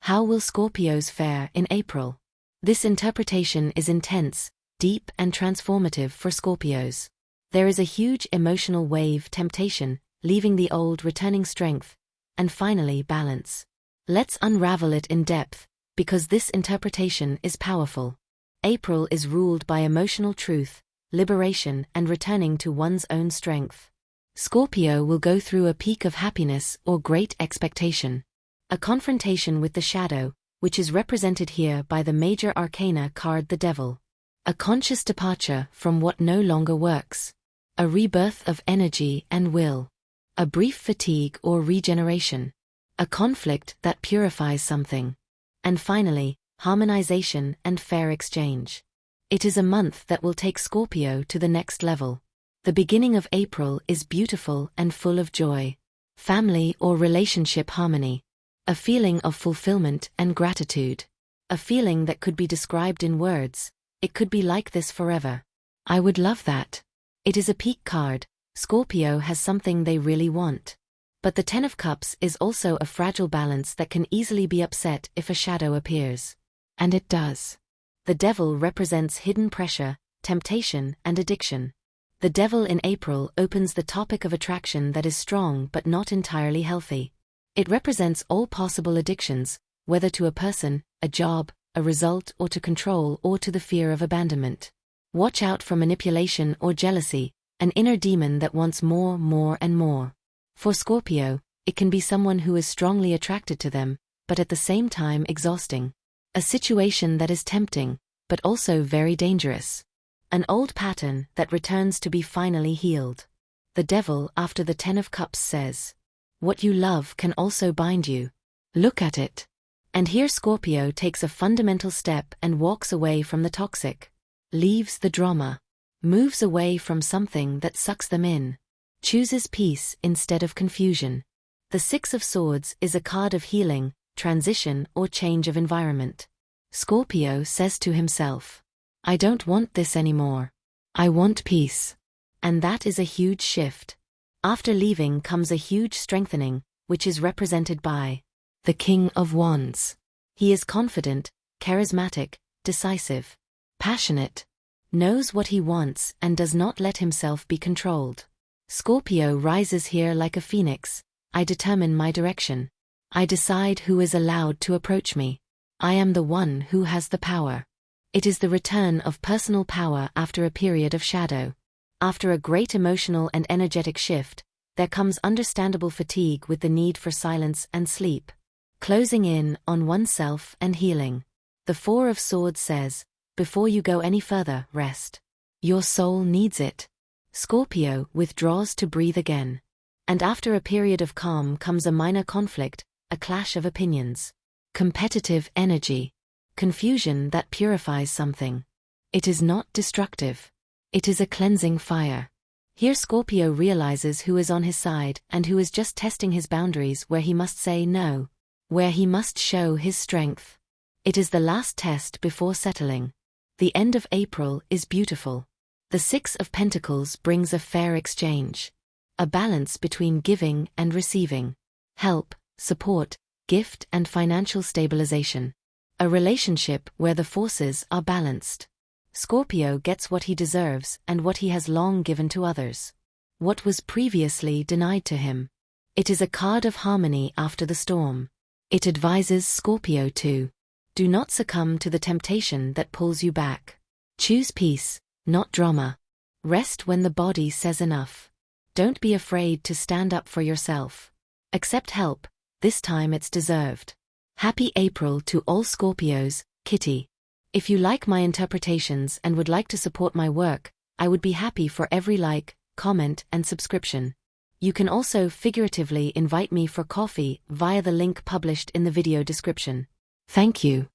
How will Scorpios fare in April? This interpretation is intense, deep and transformative for Scorpios. There is a huge emotional wave: temptation, leaving the old, returning strength, and finally balance. Let's unravel it in depth, because this interpretation is powerful. April is ruled by emotional truth, liberation and returning to one's own strength. Scorpio will go through a peak of happiness or great expectation. A confrontation with the shadow, which is represented here by the major arcana card, the Devil. A conscious departure from what no longer works. A rebirth of energy and will. A brief fatigue or regeneration. A conflict that purifies something. And finally, harmonization and fair exchange. It is a month that will take Scorpio to the next level. The beginning of April is beautiful and full of joy. Family or relationship harmony. A feeling of fulfillment and gratitude. A feeling that could be described in words: it could be like this forever. I would love that. It is a peak card. Scorpio has something they really want. But the Ten of Cups is also a fragile balance that can easily be upset if a shadow appears. And it does. The Devil represents hidden pressure, temptation, and addiction. The Devil in April opens the topic of attraction that is strong but not entirely healthy. It represents all possible addictions, whether to a person, a job, a result, or to control, or to the fear of abandonment. Watch out for manipulation or jealousy, an inner demon that wants more and more. For Scorpio, it can be someone who is strongly attracted to them, but at the same time exhausting. A situation that is tempting, but also very dangerous. An old pattern that returns to be finally healed. The Devil after the Ten of Cups says, "What you love can also bind you. Look at it." And here Scorpio takes a fundamental step and walks away from the toxic. Leaves the drama. Moves away from something that sucks them in. Chooses peace instead of confusion. The Six of Swords is a card of healing, transition or change of environment. Scorpio says to himself, "I don't want this anymore. I want peace." And that is a huge shift. After leaving comes a huge strengthening, which is represented by the King of Wands. He is confident, charismatic, decisive, passionate, knows what he wants and does not let himself be controlled. Scorpio rises here like a phoenix. I determine my direction. I decide who is allowed to approach me. I am the one who has the power. It is the return of personal power after a period of shadow. After a great emotional and energetic shift, there comes understandable fatigue with the need for silence and sleep. Closing in on oneself and healing. The Four of Swords says, before you go any further, rest. Your soul needs it. Scorpio withdraws to breathe again. And after a period of calm comes a minor conflict, a clash of opinions. Competitive energy. Confusion that purifies something. It is not destructive. It is a cleansing fire. Here Scorpio realizes who is on his side and who is just testing his boundaries, where he must say no, where he must show his strength. It is the last test before settling. The end of April is beautiful. The Six of Pentacles brings a fair exchange. A balance between giving and receiving. Help, support, gift and financial stabilization. A relationship where the forces are balanced. Scorpio gets what he deserves and what he has long given to others. What was previously denied to him. It is a card of harmony after the storm. It advises Scorpio to do not succumb to the temptation that pulls you back. Choose peace, not drama. Rest when the body says enough. Don't be afraid to stand up for yourself. Accept help, this time it's deserved. Happy April to all Scorpios, Kitty. If you like my interpretations and would like to support my work, I would be happy for every like, comment and subscription. You can also figuratively invite me for coffee via the link published in the video description. Thank you.